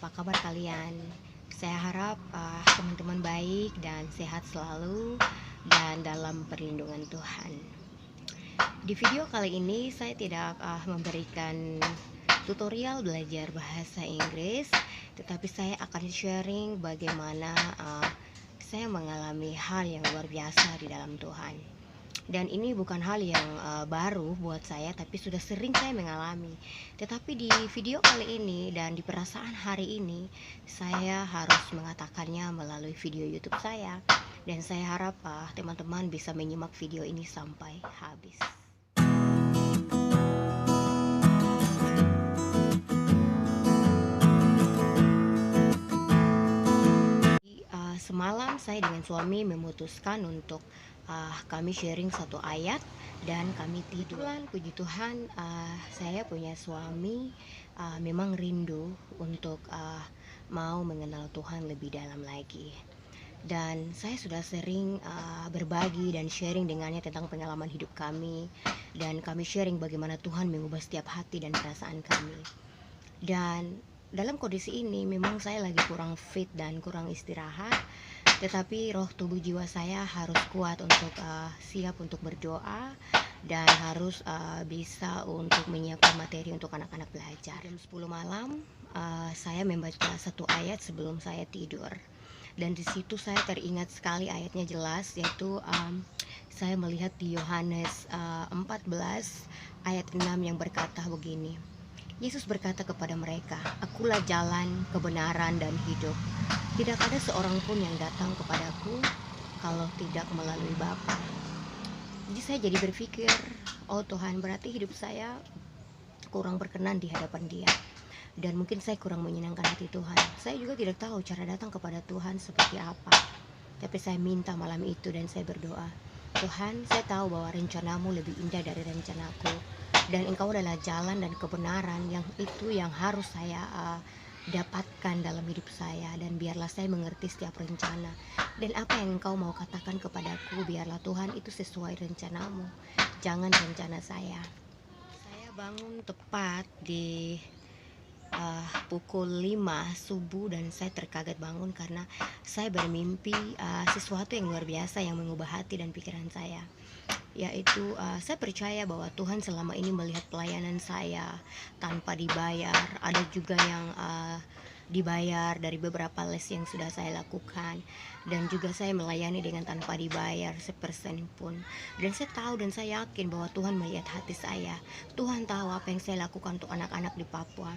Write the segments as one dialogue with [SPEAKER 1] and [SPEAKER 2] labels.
[SPEAKER 1] apa kabar kalian? Saya harap teman-teman baik dan sehat selalu dan dalam perlindungan Tuhan. Di video kali ini saya tidak memberikan tutorial belajar bahasa Inggris, tetapi saya akan sharing bagaimana saya mengalami hal yang luar biasa di dalam Tuhan. Dan ini bukan hal yang baru buat saya, tapi sudah sering saya mengalami. Tetapi di video kali ini dan di perasaan hari ini, saya harus mengatakannya melalui video YouTube saya. Dan saya harap teman-teman bisa menyimak video ini sampai habis. Semalam saya dengan suami memutuskan untuk kami sharing satu ayat dan kami tidur. Puji Tuhan, saya punya suami memang rindu untuk mau mengenal Tuhan lebih dalam lagi. Dan saya sudah sering berbagi dan sharing dengannya tentang pengalaman hidup kami. Dan kami sharing bagaimana Tuhan mengubah setiap hati dan perasaan kami. Dan dalam kondisi ini memang saya lagi kurang fit dan kurang istirahat, tetapi roh tubuh jiwa saya harus kuat untuk siap untuk berdoa dan harus bisa untuk menyiapkan materi untuk anak-anak belajar. Jam 10 malam saya membaca satu ayat sebelum saya tidur, dan di situ saya teringat sekali ayatnya jelas, yaitu saya melihat di Yohanes 14 ayat 6 yang berkata begini. Yesus berkata kepada mereka, "Akulah jalan, kebenaran, dan hidup. Tidak ada seorang pun yang datang kepadaku kalau tidak melalui Bapa." Jadi saya jadi berpikir, oh Tuhan, berarti hidup saya kurang berkenan di hadapan Dia. Dan mungkin saya kurang menyenangkan hati Tuhan. Saya juga tidak tahu cara datang kepada Tuhan seperti apa. Tapi saya minta malam itu dan saya berdoa, Tuhan, saya tahu bahwa rencanamu lebih indah dari rencanaku. Dan Engkau adalah jalan dan kebenaran yang harus saya dapatkan dalam hidup saya. Dan biarlah saya mengerti setiap rencana. Dan apa yang Engkau mau katakan kepadaku, biarlah Tuhan itu sesuai rencanamu, jangan rencana saya. Saya bangun tepat di pukul 5 subuh dan saya terkaget bangun karena saya bermimpi sesuatu yang luar biasa yang mengubah hati dan pikiran saya, yaitu saya percaya bahwa Tuhan selama ini melihat pelayanan saya tanpa dibayar. Ada juga yang dibayar dari beberapa les yang sudah saya lakukan, dan juga saya melayani dengan tanpa dibayar sepersen pun. Dan saya tahu dan saya yakin bahwa Tuhan melihat hati saya. Tuhan tahu apa yang saya lakukan untuk anak-anak di Papua,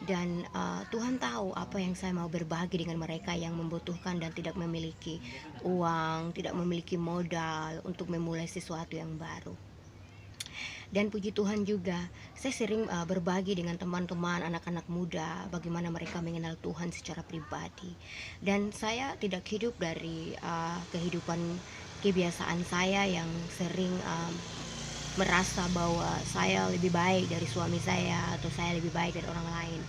[SPEAKER 1] dan Tuhan tahu apa yang saya mau berbagi dengan mereka yang membutuhkan dan tidak memiliki uang, tidak memiliki modal untuk memulai sesuatu yang baru. Dan puji Tuhan juga, saya sering berbagi dengan teman-teman anak-anak muda bagaimana mereka mengenal Tuhan secara pribadi. Dan saya tidak hidup dari kehidupan kebiasaan saya yang sering merasa bahwa saya lebih baik dari suami saya atau saya lebih baik dari orang lain.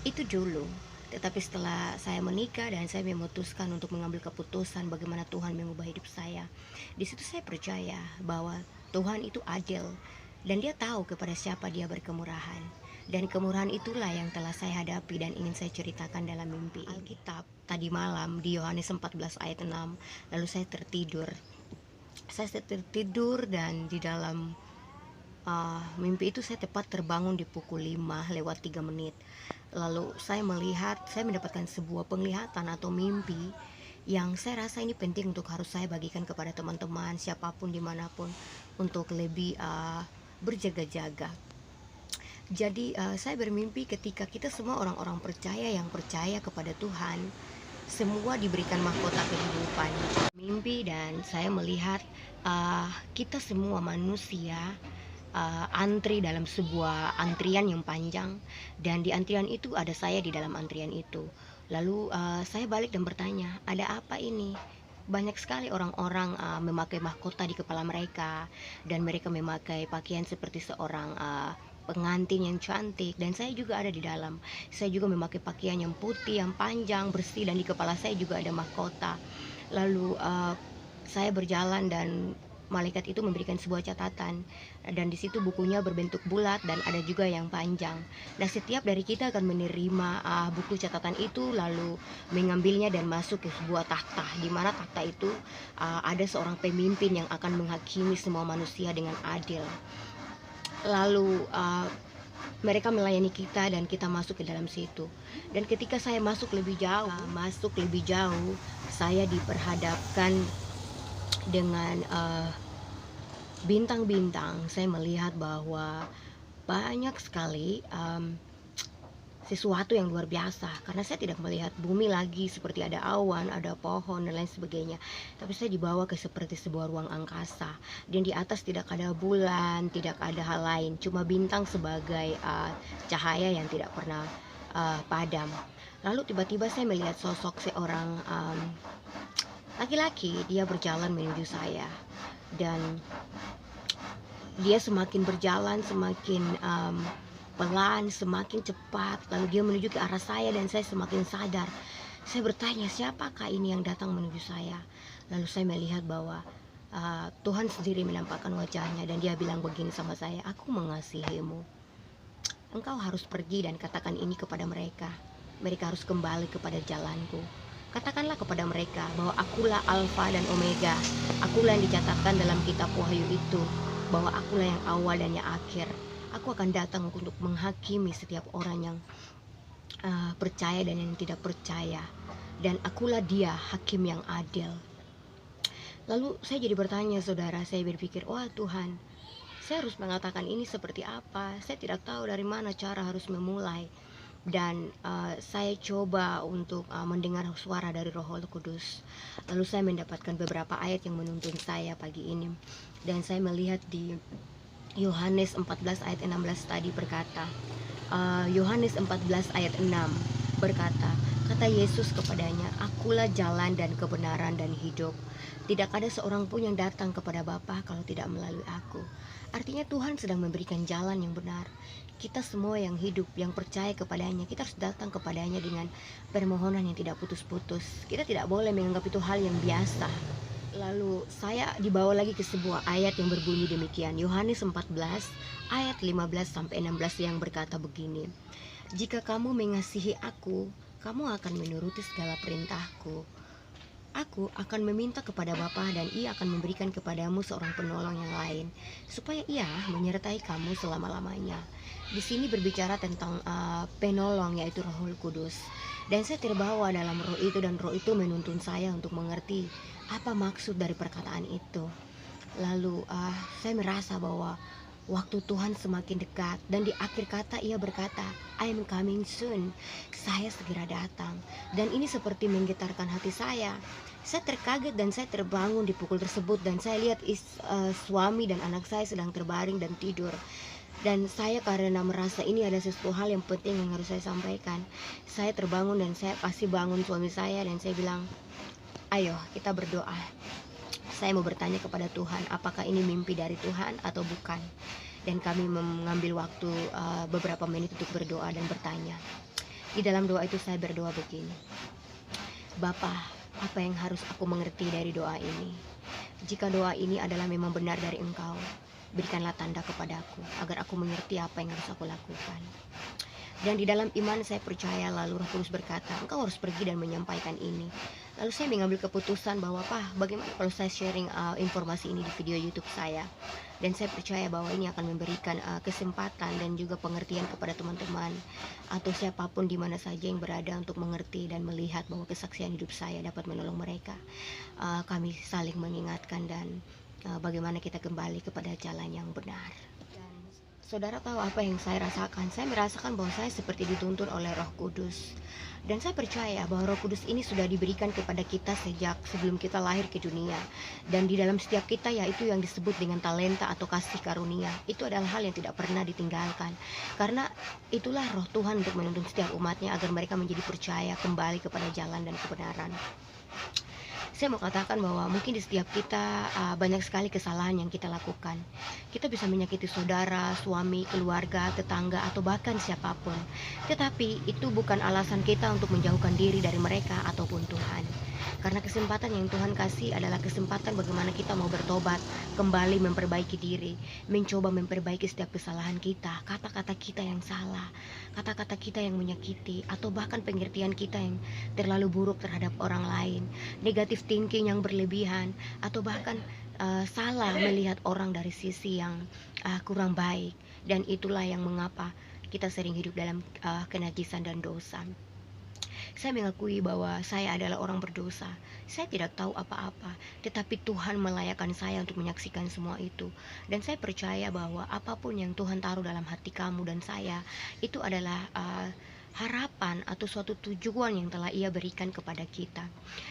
[SPEAKER 1] Itu dulu. Tetapi setelah saya menikah dan saya memutuskan untuk mengambil keputusan bagaimana Tuhan mengubah hidup saya, di situ saya percaya bahwa Tuhan itu adil dan Dia tahu kepada siapa Dia berkemurahan. Dan kemurahan itulah yang telah saya hadapi dan ingin saya ceritakan dalam mimpi Alkitab tadi malam di Yohanes 14 ayat 6. Lalu saya tertidur. Dan di dalam mimpi itu saya tepat terbangun di pukul 5:03. Lalu saya mendapatkan sebuah penglihatan atau mimpi yang saya rasa ini penting untuk harus saya bagikan kepada teman-teman siapapun dimanapun untuk lebih berjaga-jaga. Jadi saya bermimpi ketika kita semua orang-orang percaya yang percaya kepada Tuhan, semua diberikan mahkota kehidupan. Mimpi dan saya melihat kita semua manusia antri dalam sebuah antrian yang panjang, dan di antrian itu ada saya di dalam antrian itu. Lalu saya balik dan bertanya, ada apa ini? Banyak sekali orang-orang memakai mahkota di kepala mereka, dan mereka memakai pakaian seperti seorang pengantin yang cantik, dan saya juga ada di dalam. Saya juga memakai pakaian yang putih, yang panjang, bersih, dan di kepala saya juga ada mahkota. Lalu saya berjalan dan malaikat itu memberikan sebuah catatan, dan di situ bukunya berbentuk bulat dan ada juga yang panjang. Nah, setiap dari kita akan menerima buku catatan itu, lalu mengambilnya dan masuk ke sebuah takhta, di mana takhta itu ada seorang pemimpin yang akan menghakimi semua manusia dengan adil. Lalu mereka melayani kita dan kita masuk ke dalam situ. Dan ketika saya masuk lebih jauh, saya diperhadapkan dengan bintang-bintang. Saya melihat bahwa banyak sekali sesuatu yang luar biasa, karena saya tidak melihat bumi lagi seperti ada awan, ada pohon dan lain sebagainya, tapi saya dibawa ke seperti sebuah ruang angkasa, dan di atas tidak ada bulan, tidak ada hal lain, cuma bintang sebagai cahaya yang tidak pernah padam. Lalu tiba-tiba saya melihat sosok seorang laki-laki, dia berjalan menuju saya, dan dia semakin berjalan, semakin pelan, semakin cepat, lalu dia menuju ke arah saya dan saya semakin sadar. Saya bertanya, siapakah ini yang datang menuju saya? Lalu saya melihat bahwa Tuhan sendiri menampakkan wajahnya dan dia bilang begini sama saya, aku mengasihimu. Engkau harus pergi dan katakan ini kepada mereka. Mereka harus kembali kepada jalanku. Katakanlah kepada mereka bahwa akulah Alfa dan Omega. Akulah yang dicatatkan dalam kitab Wahyu itu, bahwa akulah yang awal dan yang akhir. Aku akan datang untuk menghakimi setiap orang yang percaya dan yang tidak percaya. Dan akulah dia, hakim yang adil. Lalu saya jadi bertanya, saudara, saya berpikir, wah Tuhan, saya harus mengatakan ini seperti apa? Saya tidak tahu dari mana cara harus memulai. Dan saya coba untuk mendengar suara dari Roh Kudus. Lalu saya mendapatkan beberapa ayat yang menuntun saya pagi ini. Dan saya melihat di Yohanes 14 ayat 16 tadi berkata, Yohanes 14 ayat 6 berkata, kata Yesus kepadanya, akulah jalan dan kebenaran dan hidup. Tidak ada seorang pun yang datang kepada Bapa kalau tidak melalui aku. Artinya Tuhan sedang memberikan jalan yang benar. Kita semua yang hidup, yang percaya kepadanya, kita harus datang kepadanya dengan permohonan yang tidak putus-putus. Kita tidak boleh menganggap itu hal yang biasa. Lalu saya dibawa lagi ke sebuah ayat yang berbunyi demikian, Yohanes 14 ayat 15-16 yang berkata begini, jika kamu mengasihi aku, kamu akan menuruti segala perintahku. Aku akan meminta kepada Bapa dan ia akan memberikan kepadamu seorang penolong yang lain, supaya ia menyertai kamu selama-lamanya. Di sini berbicara tentang penolong, yaitu Roh Kudus. Dan saya terbawa dalam roh itu, dan roh itu menuntun saya untuk mengerti apa maksud dari perkataan itu. Lalu saya merasa bahwa waktu Tuhan semakin dekat, dan di akhir kata ia berkata, I am coming soon, saya segera datang. Dan ini seperti menggetarkan hati saya. Saya terkaget dan saya terbangun di pukul tersebut, dan saya lihat suami dan anak saya sedang terbaring dan tidur. Dan saya karena merasa ini ada sesuatu hal yang penting yang harus saya sampaikan, saya terbangun dan saya pasti bangun suami saya, dan saya bilang, ayo kita berdoa. Saya mau bertanya kepada Tuhan, apakah ini mimpi dari Tuhan atau bukan. Dan kami mengambil waktu beberapa menit untuk berdoa dan bertanya. Di dalam doa itu saya berdoa begini, Bapa, apa yang harus aku mengerti dari doa ini? Jika doa ini adalah memang benar dari Engkau, berikanlah tanda kepadaku agar aku mengerti apa yang harus aku lakukan. Dan di dalam iman saya percaya, lalu Roh Kudus berkata, engkau harus pergi dan menyampaikan ini. Lalu saya mengambil keputusan bahwa, bagaimana kalau saya sharing informasi ini di video YouTube saya. Dan saya percaya bahwa ini akan memberikan kesempatan dan juga pengertian kepada teman-teman atau siapapun di mana saja yang berada untuk mengerti dan melihat bahwa kesaksian hidup saya dapat menolong mereka. Kami saling mengingatkan dan bagaimana kita kembali kepada jalan yang benar. Dan saudara tahu apa yang saya rasakan? Saya merasakan bahwa saya seperti dituntun oleh Roh Kudus. Dan saya percaya bahwa Roh Kudus ini sudah diberikan kepada kita sejak sebelum kita lahir ke dunia. Dan di dalam setiap kita, yaitu yang disebut dengan talenta atau kasih karunia, itu adalah hal yang tidak pernah ditinggalkan. Karena itulah Roh Tuhan untuk menuntun setiap umatnya agar mereka menjadi percaya kembali kepada jalan dan kebenaran. Saya mau katakan bahwa mungkin di setiap kita banyak sekali kesalahan yang kita lakukan. Kita bisa menyakiti saudara, suami, keluarga, tetangga, atau bahkan siapapun. Tetapi itu bukan alasan kita untuk menjauhkan diri dari mereka ataupun Tuhan. Karena kesempatan yang Tuhan kasih adalah kesempatan bagaimana kita mau bertobat, kembali memperbaiki diri, mencoba memperbaiki setiap kesalahan kita, kata-kata kita yang salah, kata-kata kita yang menyakiti, atau bahkan pengertian kita yang terlalu buruk terhadap orang lain, negatif thinking yang berlebihan, atau bahkan salah melihat orang dari sisi yang kurang baik. Dan itulah yang mengapa kita sering hidup dalam kenajisan dan dosa. Saya mengakui bahwa saya adalah orang berdosa. Saya tidak tahu apa-apa, tetapi Tuhan melayakkan saya untuk menyaksikan semua itu. Dan saya percaya bahwa apapun yang Tuhan taruh dalam hati kamu dan saya, itu adalah harapan atau suatu tujuan yang telah Ia berikan kepada kita.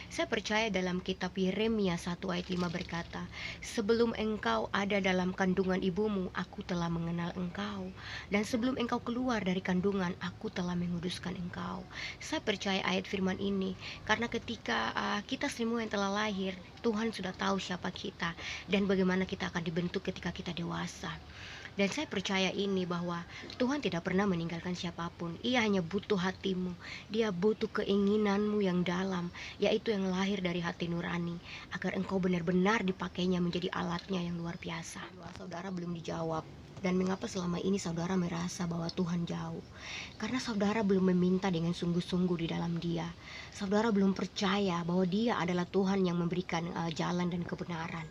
[SPEAKER 1] Saya percaya dalam kitab Yeremia 1 ayat 5 berkata, "Sebelum engkau ada dalam kandungan ibumu, aku telah mengenal engkau. Dan sebelum engkau keluar dari kandungan, aku telah menguduskan engkau." Saya percaya ayat firman ini karena ketika kita semua yang telah lahir, Tuhan sudah tahu siapa kita dan bagaimana kita akan dibentuk ketika kita dewasa. Dan saya percaya ini bahwa Tuhan tidak pernah meninggalkan siapapun. Ia hanya butuh hatimu. Dia butuh keinginanmu yang dalam, yaitu yang lahir dari hati nurani, agar engkau benar-benar dipakainya menjadi alatnya yang luar biasa. Doa saudara belum dijawab. Dan mengapa selama ini saudara merasa bahwa Tuhan jauh? Karena saudara belum meminta dengan sungguh-sungguh di dalam Dia. Saudara belum percaya bahwa Dia adalah Tuhan yang memberikan jalan dan kebenaran.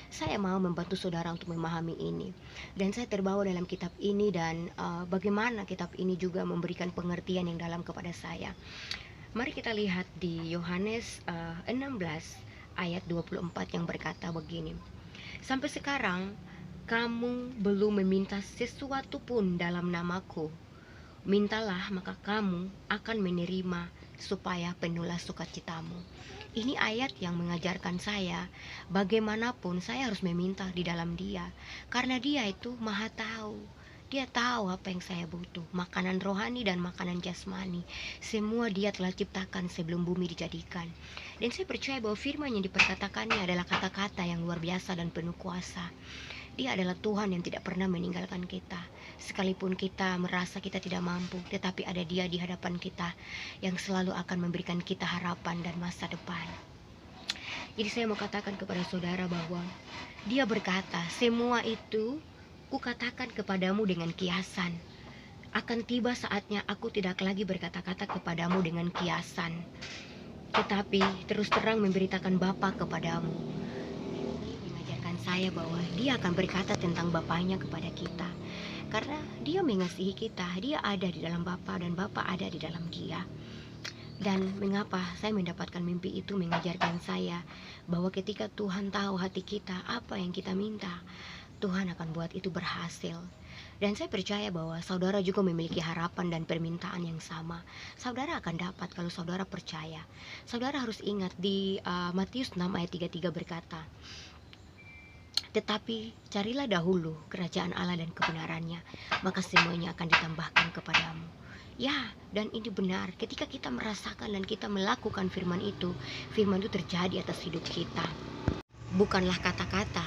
[SPEAKER 1] Saya mau membantu saudara untuk memahami ini. Dan saya terbawa dalam kitab ini dan bagaimana kitab ini juga memberikan pengertian yang dalam kepada saya. Mari kita lihat di Yohanes 16 ayat 24 yang berkata begini. "Sampai sekarang kamu belum meminta sesuatu pun dalam namaku. Mintalah maka kamu akan menerima supaya penuhlah sukacitamu." Ini ayat yang mengajarkan saya bagaimanapun saya harus meminta di dalam Dia, karena Dia itu maha tahu. Dia tahu apa yang saya butuh, makanan rohani dan makanan jasmani. Semua Dia telah ciptakan sebelum bumi dijadikan. Dan saya percaya bahwa firman yang diperkatakannya adalah kata-kata yang luar biasa dan penuh kuasa. Dia adalah Tuhan yang tidak pernah meninggalkan kita. Sekalipun kita merasa kita tidak mampu, tetapi ada Dia di hadapan kita yang selalu akan memberikan kita harapan dan masa depan. Jadi saya mau katakan kepada saudara bahwa Dia berkata, "Semua itu kukatakan kepadamu dengan kiasan. Akan tiba saatnya aku tidak lagi berkata-kata kepadamu dengan kiasan, tetapi terus terang memberitakan Bapa kepadamu." Saya bahwa Dia akan berkata tentang Bapaknya kepada kita, karena Dia mengasihi kita. Dia ada di dalam Bapa dan Bapa ada di dalam Dia. Dan mengapa saya mendapatkan mimpi itu mengajarkan saya bahwa ketika Tuhan tahu hati kita, apa yang kita minta, Tuhan akan buat itu berhasil. Dan saya percaya bahwa saudara juga memiliki harapan dan permintaan yang sama. Saudara akan dapat kalau saudara percaya. Saudara harus ingat di Matius 6 ayat 33 berkata, "Tetapi carilah dahulu kerajaan Allah dan kebenarannya, maka semuanya akan ditambahkan kepadamu." Ya, dan ini benar. Ketika kita merasakan dan kita melakukan firman itu terjadi atas hidup kita. Bukanlah kata-kata,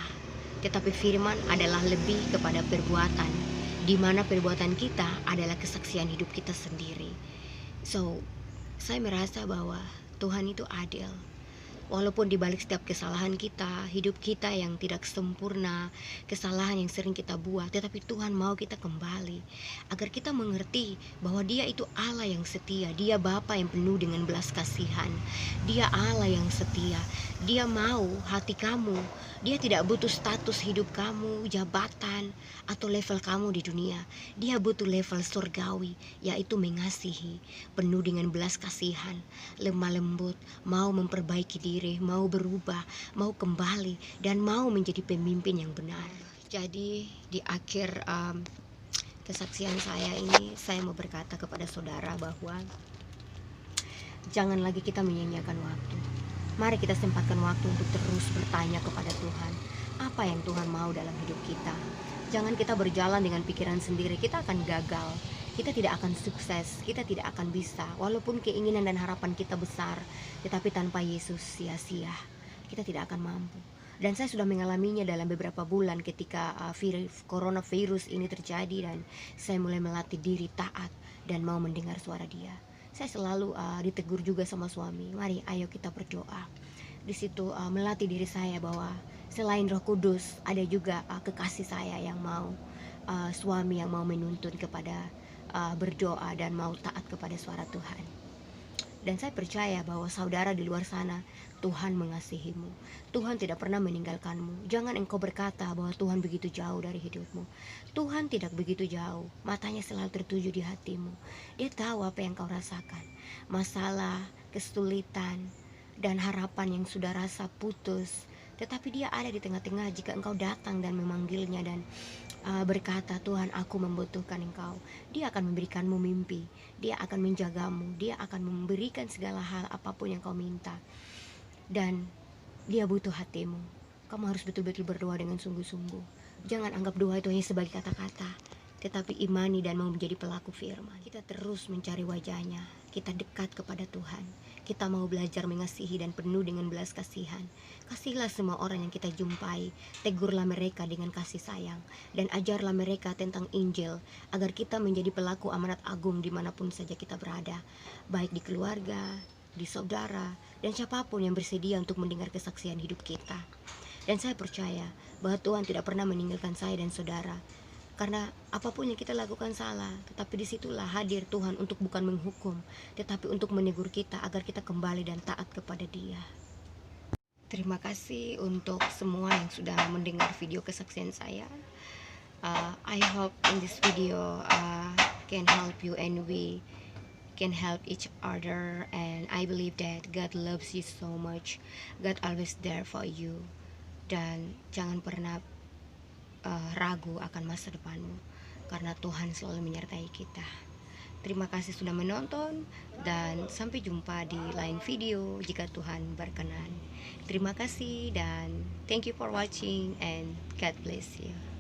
[SPEAKER 1] tetapi firman adalah lebih kepada perbuatan, di mana perbuatan kita adalah kesaksian hidup kita sendiri. So, saya merasa bahwa Tuhan itu adil. Walaupun di balik setiap kesalahan kita, hidup kita yang tidak sempurna, kesalahan yang sering kita buat, tetapi Tuhan mau kita kembali agar kita mengerti bahwa Dia itu Allah yang setia. Dia Bapa yang penuh dengan belas kasihan. Dia Allah yang setia. Dia mau hati kamu. Dia tidak butuh status hidup kamu, jabatan, atau level kamu di dunia. Dia butuh level surgawi, yaitu mengasihi, penuh dengan belas kasihan, lemah lembut, mau memperbaiki diri, mau berubah, mau kembali, dan mau menjadi pemimpin yang benar. Jadi di akhir kesaksian saya ini, saya mau berkata kepada saudara bahwa jangan lagi kita menyia-nyiakan waktu. Mari kita sempatkan waktu untuk terus bertanya kepada Tuhan, apa yang Tuhan mau dalam hidup kita. Jangan kita berjalan dengan pikiran sendiri, kita akan gagal. Kita tidak akan sukses, kita tidak akan bisa. Walaupun keinginan dan harapan kita besar, tetapi tanpa Yesus sia-sia. Kita tidak akan mampu. Dan saya sudah mengalaminya dalam beberapa bulan ketika coronavirus ini terjadi, dan saya mulai melatih diri taat dan mau mendengar suara Dia. saya selalu ditegur juga sama suami, mari ayo kita berdoa. Di situ melatih diri saya bahwa selain Roh Kudus ada juga kekasih saya yang mau suami yang mau menuntun kepada berdoa dan mau taat kepada suara Tuhan. Dan saya percaya bahwa saudara di luar sana, Tuhan mengasihimu. Tuhan tidak pernah meninggalkanmu. Jangan engkau berkata bahwa Tuhan begitu jauh dari hidupmu. Tuhan tidak begitu jauh. Matanya selalu tertuju di hatimu. Dia tahu apa yang kau rasakan. Masalah, kesulitan, dan harapan yang sudah rasa putus. Tetapi dia ada di tengah-tengah jika engkau datang dan memanggilnya dan berkata, Tuhan, aku membutuhkan engkau. Dia akan memberikanmu mimpi, dia akan menjagamu, dia akan memberikan segala hal apapun yang kau minta. Dan dia butuh hatimu. Kamu harus betul-betul berdoa dengan sungguh-sungguh. Jangan anggap doa itu hanya sebagai kata-kata, tetapi imani dan mau menjadi pelaku firman. Kita terus mencari wajahnya, kita dekat kepada Tuhan. Kita mau belajar mengasihi dan penuh dengan belas kasihan. Kasihilah semua orang yang kita jumpai, tegurlah mereka dengan kasih sayang, dan ajarlah mereka tentang Injil, agar kita menjadi pelaku amanat agung dimanapun saja kita berada, baik di keluarga, di saudara, dan siapapun yang bersedia untuk mendengar kesaksian hidup kita. Dan saya percaya bahwa Tuhan tidak pernah meninggalkan saya dan saudara, karena apapun yang kita lakukan salah, tetapi disitulah hadir Tuhan untuk bukan menghukum, tetapi untuk menegur kita agar kita kembali dan taat kepada Dia. Terima kasih untuk semua yang sudah mendengar video kesaksian saya. I hope in this video can help you and we can help each other, and I believe that God loves you so much. God always there for you. Dan jangan pernah ragu akan masa depanmu, karena Tuhan selalu menyertai kita. Terima kasih sudah menonton, dan sampai jumpa di lain video jika Tuhan berkenan. Terima kasih dan thank you for watching, and God bless you.